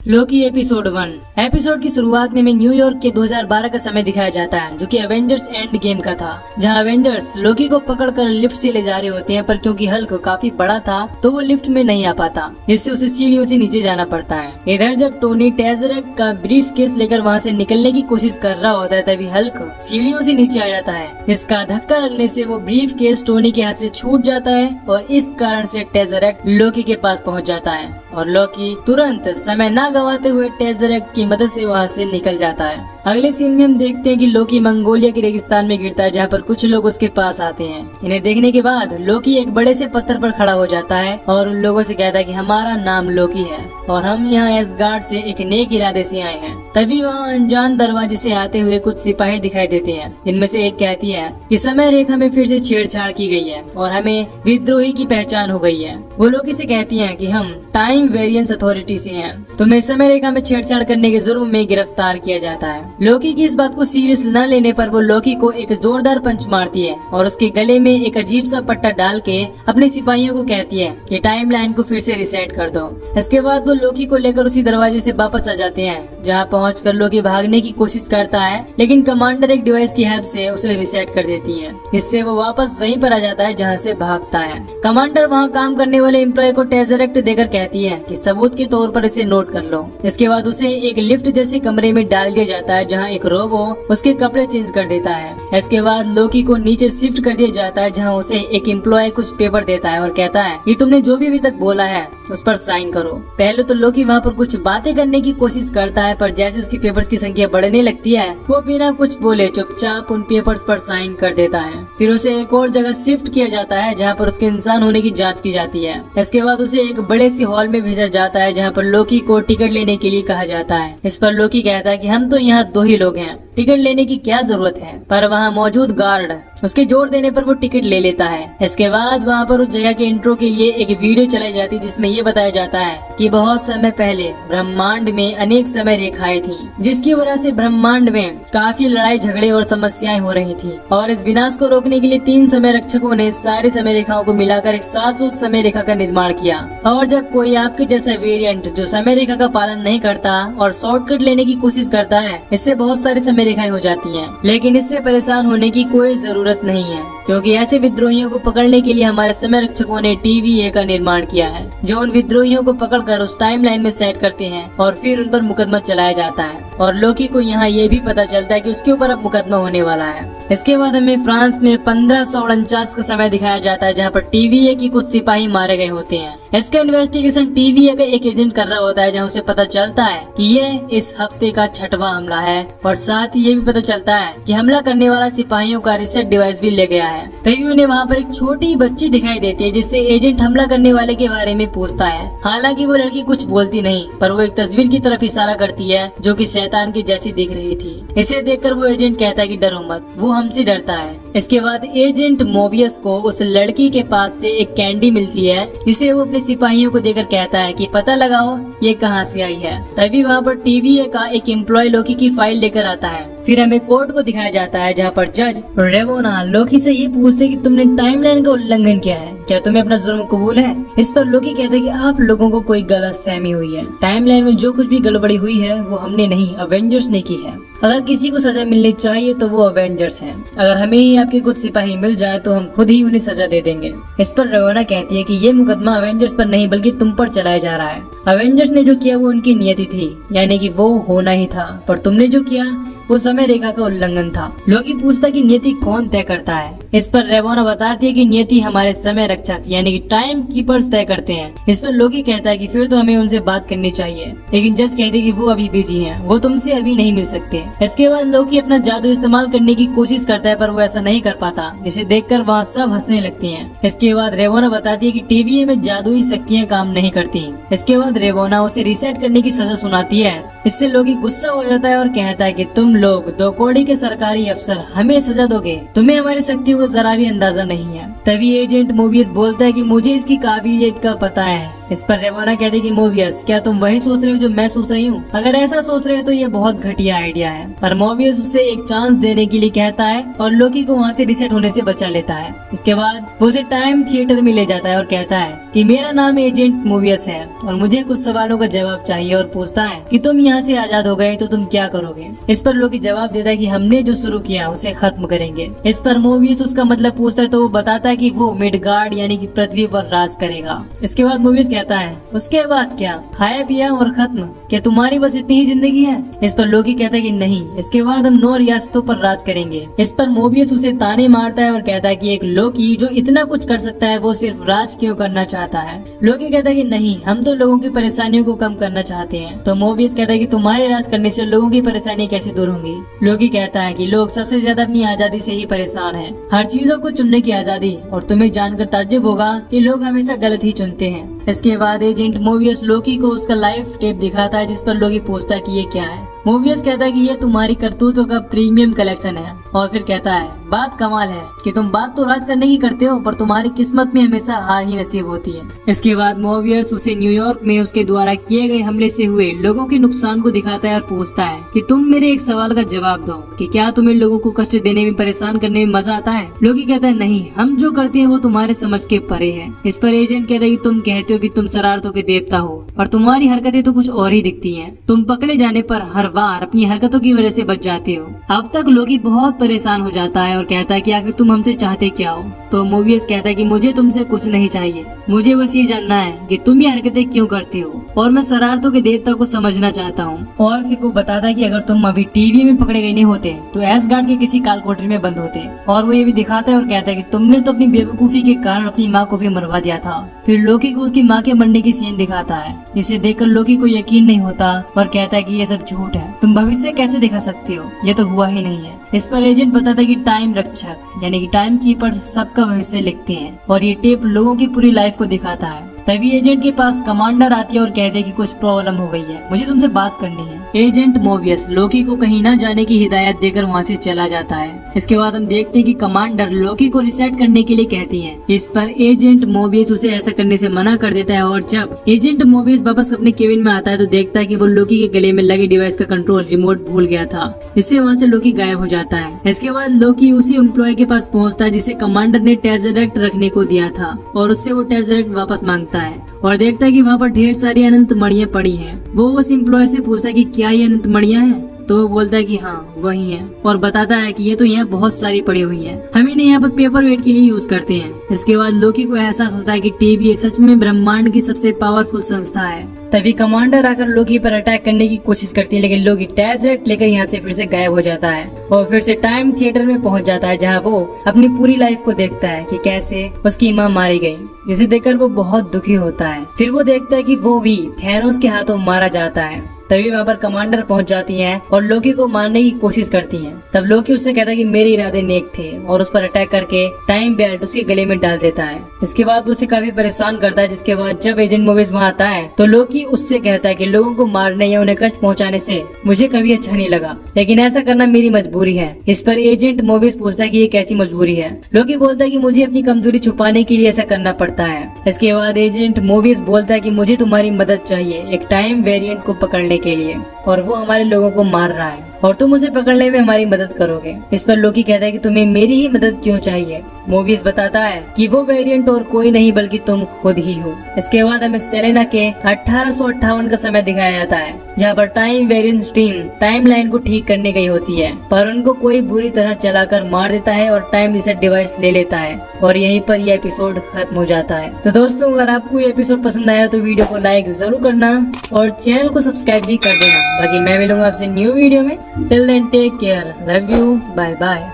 लोकी episode 1। Episode की शुरुआत में हमें न्यूयॉर्क के 2012 का समय दिखाया जाता है, जो कि एवेंजर्स एंड गेम का था, जहां एवेंजर्स लोकी को पकड़कर लिफ्ट से ले जा रहे होते हैं, पर क्योंकि हल्क काफी बड़ा था तो वो लिफ्ट में नहीं आ पाता, जिससे उसे सीढ़ियों से नीचे जाना पड़ता है। इधर जब टोनी टेज़रेक्ट का ब्रीफ केस लेकर वहाँ से निकलने की कोशिश कर रहा होता है, तभी हल्क सीढ़ियों से नीचे आ जाता है। इसका धक्का लगने से वो ब्रीफ केस टोनी के हाथ से छूट जाता है और इस कारण से टेज़रेक्ट लोकी के पास पहुँच जाता है और लोकी तुरंत समय न गवाते हुए टेज़रेक्ट की मदद से वहाँ से निकल जाता है। अगले सीन में हम देखते हैं कि लोकी मंगोलिया के रेगिस्तान में गिरता है, जहाँ पर कुछ लोग उसके पास आते हैं। इन्हें देखने के बाद लोकी एक बड़े से पत्थर पर खड़ा हो जाता है और उन लोगों से कहता है कि हमारा नाम लोकी है और हम यहाँ एसगार्ड से एक नेक इरादे से आए हैं। तभी वहाँ अनजान दरवाजे से आते हुए कुछ सिपाही दिखाई देते हैं, जिनमें से एक कहती है कि समय रेखा में फिर से छेड़छाड़ की गई है और हमें विद्रोही की पहचान हो गई है। वो लोकी से कहती है कि हम टाइम वेरिएंस अथॉरिटी से हैं, तुम्हें समय रेखा में छेड़छाड़ करने के जुर्म में गिरफ्तार किया जाता है। लोकी की इस बात को सीरियस न लेने पर वो लोकी को एक जोरदार पंच मारती है और उसके गले में एक अजीब सा पट्टा डाल के अपने सिपाहियों को कहती है कि टाइमलाइन को फिर से रिसेट कर दो। इसके बाद वो लोकी को लेकर उसी दरवाजे से वापस आ जाते हैं, जहाँ पहुंचकर लोकी भागने की कोशिश करता है, लेकिन कमांडर एक डिवाइस की हेल्प से उसे रिसेट कर देती है। इससे वो वापस वहीं पर आ जाता है जहाँ से भागता है। कमांडर वहाँ काम करने वाले एम्प्लॉय को टेज़रेक्ट देकर कहती है कि सबूत के तौर पर इसे नोट कर लो। इसके बाद उसे एक लिफ्ट जैसे कमरे में डाल दिया जाता है, जहाँ एक रोबो उसके कपड़े चेंज कर देता है। इसके बाद लोकी को नीचे शिफ्ट कर दिया जाता है, जहाँ उसे एक एम्प्लॉय कुछ पेपर देता है और कहता है कि तुमने जो भी अभी तक बोला है उस पर साइन करो। पहले तो लोकी वहाँ पर कुछ बातें करने की कोशिश करता है, पर जैसे उसकी पेपर्स की संख्या बढ़ने लगती है वो बिना कुछ बोले चुपचाप उन पेपर्स पर साइन कर देता है। फिर उसे एक और जगह शिफ्ट किया जाता है, जहाँ पर उसके इंसान होने की जाँच की जाती है। इसके बाद उसे एक बड़े सी हॉल में भेजा जाता है, जहाँ पर लोकी को टिकट लेने के लिए कहा जाता है। इस पर लोकी कहता है कि हम तो यहाँ 2 ही लोग हैं, टिकट लेने की क्या जरूरत है, पर वहाँ मौजूद गार्ड उसके जोर देने पर वो टिकट ले लेता है। इसके बाद वहाँ पर उस जगह के इंट्रो के लिए एक वीडियो चलाई जाती है, जिसमें ये बताया जाता है कि बहुत समय पहले ब्रह्मांड में अनेक समय रेखाएं थी, जिसकी वजह से ब्रह्मांड में काफी लड़ाई झगड़े और समस्याएं हो रही थी, और इस विनाश को रोकने के लिए 3 समय रक्षकों ने सारी समय रेखाओं को मिलाकर एक शाश्वत समय रेखा का निर्माण किया। और जब कोई आपके जैसा वेरिएंट जो समय रेखा का पालन नहीं करता और शॉर्टकट लेने की कोशिश करता है, इससे बहुत सारी समय रेखाएं हो जाती हैं। लेकिन इससे परेशान होने की कोई जरूरत नहीं है, क्योंकि ऐसे विद्रोहियों को पकड़ने के लिए हमारे समय रक्षकों ने TVA का निर्माण किया है, जो उन विद्रोहियों को पकड़कर उस टाइमलाइन में सेट करते हैं और फिर उन पर मुकदमा चलाया जाता है। और लोकी को यहाँ ये भी पता चलता है कि उसके ऊपर अब मुकदमा होने वाला है। इसके बाद हमें फ्रांस में 1549 का समय दिखाया जाता है, जहाँ पर TVA की कुछ सिपाही मारे गए होते हैं। इसका इन्वेस्टिगेशन TVA का एक एजेंट कर रहा होता है, जहाँ उसे पता चलता है कि ये इस हफ्ते का 6वां हमला है, और साथ ही ये भी पता चलता है कि हमला करने वाला सिपाहियों का रिसेट डिवाइस भी ले गया है। तभी उन्हें वहाँ पर एक छोटी बच्ची दिखाई देती है, जिससे एजेंट हमला करने वाले के बारे में पूछता है। हालांकि वो लड़की कुछ बोलती नहीं, पर वो एक तस्वीर की तरफ इशारा करती है जो कि शैतान की जैसी दिख रही थी। इसे देखकर वो एजेंट कहता है कि डरो मत, वो हमसे डरता है। इसके बाद एजेंट मोबियस को उस लड़की के पास से एक कैंडी मिलती है, जिसे वो अपने सिपाहियों को देकर कहता है कि पता लगाओ ये कहाँ से आई है। तभी वहाँ पर TVA का एक एम्प्लॉय लोकी की फाइल लेकर आता है। फिर हमें कोर्ट को दिखाया जाता है, जहाँ पर जज रेवोना लोकी से ये पूछते कि तुमने टाइमलाइन का उल्लंघन किया है, क्या तुम्हें अपना जुर्म कबूल है। इस पर लोकी कहते हैं कि आप लोगों को कोई गलतफहमी हुई है, टाइमलाइन में जो कुछ भी गड़बड़ी हुई है वो हमने नहीं, अवेंजर्स ने की है। अगर किसी को सजा मिलनी चाहिए तो वो अवेंजर्स हैं। अगर हमें ही आपके कुछ सिपाही मिल जाए तो हम खुद ही उन्हें सजा दे देंगे। इस पर रेवोना कहती है कि ये मुकदमा अवेंजर्स पर नहीं बल्कि तुम पर चलाया जा रहा है। अवेंजर्स ने जो किया वो उनकी नियति थी, यानी कि वो होना ही था, पर तुमने जो किया वो समय रेखा का उल्लंघन था। लोकी पूछता कि नियति कौन तय करता है। इस पर रेवोना बताती है कि नियति हमारे समय रक्षक यानी कि टाइम कीपर्स तय करते हैं। इस पर लोकी कहता है कि फिर तो हमें उनसे बात करनी चाहिए, लेकिन जज कहते हैं कि वो अभी बिजी हैं, वो तुमसे अभी नहीं मिल सकते। इसके बाद लोकी अपना जादू इस्तेमाल करने की कोशिश करता है, पर वो ऐसा नहीं कर पाता, जिसे देखकर वहाँ सब हंसने लगती हैं। इसके बाद रेवोना बताती है कि TVA में जादुई शक्तियाँ काम नहीं करती। इसके बाद रेवोना उसे रिसेट करने की सजा सुनाती है। इससे लोकी गुस्सा हो जाता है और कहता है कि तुम लोग 2 कौड़ी के सरकारी अफसर हमें सजा दोगे, तुम्हें हमारी शक्तियों का जरा भी अंदाजा नहीं है। तभी एजेंट मोबियस बोलता है कि मुझे इसकी काबिलियत का पता है, इस पर रेमोना कहती कि मोबियस, क्या तुम वही सोच रहे हो जो मैं सोच रही हूँ? अगर ऐसा सोच रहे हो तो ये बहुत घटिया आइडिया है। पर मोबियस उससे एक चांस देने के लिए कहता है और लोकी को वहाँ से रिसेट होने से बचा लेता है। इसके बाद वो उसे टाइम थिएटर में ले जाता है और कहता है कि मेरा नाम एजेंट मोबियस है और मुझे कुछ सवालों का जवाब चाहिए, और पूछता है कि तुम यहाँ से आजाद हो गए तो तुम क्या करोगे? इस पर लोकी जवाब देता है कि हमने जो शुरू किया उसे खत्म करेंगे। इस पर मोबियस उसका मतलब पूछता है तो वो बताता है कि वो मिडगार्ड यानी कि पृथ्वी पर राज करेगा। इसके बाद मोबियस कहता है उसके बाद क्या? खाया पिया और खत्म? क्या तुम्हारी बस इतनी ही जिंदगी है? इस पर लोकी कहता है कि नहीं, इसके बाद हम 9 रियासतों पर राज करेंगे। इस पर मोबियस उसे ताने मारता है और कहता है कि एक लोकी जो इतना कुछ कर सकता है वो सिर्फ राज क्यों करना चाहता है? लोकी कहता है कि नहीं, हम तो लोगों की परेशानियों को कम करना चाहते हैं। तो मोबियस कहता है कि तुम्हारे राज करने से लोगों की परेशानी कैसे दूर होंगी? लोकी कहता है कि लोग सबसे ज्यादा अपनी आजादी से ही परेशान हैं, हर चीजों को चुनने की आजादी, और तुम्हें जानकर ताज्जुब होगा कि लोग हमेशा गलत ही चुनते हैं। इसके बाद एजेंट मोबियस लोकी को उसका लाइफ टेप दिखाता है, जिस पर लोकी पूछता है कि ये क्या है? मोबियस कहता है कि ये तुम्हारी करतूतों का प्रीमियम कलेक्शन है, और फिर कहता है बात कमाल है कि तुम बात तो राज करने की करते हो पर तुम्हारी किस्मत में हमेशा हार ही नसीब होती है। इसके बाद मोबियस उसे न्यूयॉर्क में उसके द्वारा किए गए हमले से हुए लोगों के नुकसान को दिखाता है और पूछता है कि तुम मेरे एक सवाल का जवाब दो कि क्या तुम्हें लोगों को कष्ट देने में, परेशान करने में मजा आता है? लोकी कहता है नहीं, हम जो करते हैं वो तुम्हारे समझ के परे है। इस पर एजेंट कहता है कि तुम कहते हो कि तुम शरारतों के देवता हो और तुम्हारी हरकतें तो कुछ और ही दिखती हैं। तुम पकड़े जाने पर हर बार अपनी हरकतों की वजह से बच जाते हो। अब तक लोकी बहुत परेशान हो जाता है और कहता है कि आखिर तुम हमसे चाहते क्या हो? तो मोबियस कहता है कि मुझे तुमसे कुछ नहीं चाहिए, मुझे बस ये जानना है कि तुम ये हरकतें क्यों करते हो, और मैं शरारतों के देवता को समझना चाहता हूँ। और फिर वो बताता है कि अगर तुम अभी टीवी में पकड़े गए नहीं होते तो एसगार्ड के किसी काल कोठरी में बंद होते। और वो ये भी दिखाता है और कहता है कि तुमने तो अपनी बेवकूफी के कारण अपनी माँ को भी मरवा दिया था। फिर लोकी को उसकी माँ के मरने की सीन दिखाता है, जिसे देखकर लोकी को यकीन नहीं होता और कहता है कि ये सब झूठ है, तुम भविष्य कैसे दिखा सकती हो, ये तो हुआ ही नहीं है। इस पर एजेंट बताता है कि टाइम रक्षक यानी कि टाइम कीपर सबका भविष्य लिखते हैं, और ये टेप लोगों की पूरी लाइफ को दिखाता है। तभी एजेंट के पास कमांडर आती है और कहते हैं कि कुछ प्रॉब्लम हो गई है, मुझे तुमसे बात करनी है। एजेंट मोबियस लोकी को कहीं न जाने की हिदायत देकर वहाँ से चला जाता है। इसके बाद हम देखते हैं कि कमांडर लोकी को रिसेट करने के लिए कहती है। इस पर एजेंट मोबियस उसे ऐसा करने से मना कर देता है, और जब एजेंट मोबियस वापस अपने केबिन में आता है तो देखता है कि वो लोकी के गले में लगे डिवाइस का कंट्रोल रिमोट भूल गया था, जिससे वहाँ से लोकी गायब हो जाता है। इसके बाद लोकी उसी एम्प्लॉय के पास पहुँचता है जिसे कमांडर ने टेजरेक्ट रखने को दिया था, और उससे वो टेजरेक्ट वापस मांगता है और देखता है कि वहाँ पर ढेर सारी अनंत मणियाँ पड़ी हैं। वो उस एम्प्लॉय से पूछता है कि क्या ये अनंत मणियाँ हैं? तो वो बोलता है कि हाँ वही है, और बताता है कि ये तो यहाँ बहुत सारी पड़ी हुई हैं, हम इन्हें यहाँ पर पेपर वेट के लिए यूज करते हैं। इसके बाद लोकी को एहसास होता है कि टीवी सच में ब्रह्मांड की सबसे पावरफुल संस्था है। तभी कमांडर आकर लोकी पर अटैक करने की कोशिश करती है, लेकिन लोकी टेजरेक्ट लेकर यहाँ से फिर से गायब हो जाता है और फिर से टाइम थिएटर में पहुँच जाता है, जहाँ वो अपनी पूरी लाइफ को देखता है कि कैसे उसकी माँ मारी गई, जिसे देखकर वो बहुत दुखी होता है। फिर वो देखता है कि वो भी थैनोस के हाथों मारा जाता है। तभी वहाँ पर कमांडर पहुंच जाती हैं और लोकी को मारने की कोशिश करती हैं। तब लोकी उससे कहता है कि मेरे इरादे नेक थे, और उस पर अटैक करके टाइम बेल्ट उसके गले में डाल देता है। इसके बाद उसे काफी परेशान करता है, जिसके बाद जब एजेंट मोबियस वहाँ आता है तो लोकी उससे कहता है कि लोगों को मारने या उन्हें कष्ट पहुँचाने से मुझे कभी अच्छा नहीं लगा, लेकिन ऐसा करना मेरी मजबूरी है। इस पर एजेंट मोबियस पूछता है कि ये कैसी मजबूरी है? लोकी बोलता है कि मुझे अपनी कमजोरी छुपाने के लिए ऐसा करना पड़ता है। इसके बाद एजेंट मोबियस बोलता है कि मुझे तुम्हारी मदद चाहिए एक टाइम वेरिएंट को पकड़ने के लिए, और वो हमारे लोगों को मार रहा है और तुम उसे पकड़ने में हमारी मदद करोगे। इस पर लोकी कहता है कि तुम्हें मेरी ही मदद क्यों चाहिए? मोबियस बताता है कि वो वेरिएंट और कोई नहीं बल्कि तुम खुद ही हो। इसके बाद हमें सेलेना के 1858 का समय दिखाया जाता है, जहाँ पर time variance team time line को ठीक करने गई होती है, पर उनको कोई बुरी तरह चलाकर मार देता है और टाइम रिसेट डिवाइस ले लेता है, और यहीं पर यह एपिसोड खत्म हो जाता है। तो दोस्तों, अगर आपको ये एपिसोड पसंद आया तो वीडियो को लाइक जरूर करना और चैनल को सब्सक्राइब भी कर देना। बाकी मैं मिलूंगा आपसे न्यू वीडियो में। Till then take care, love you, bye bye.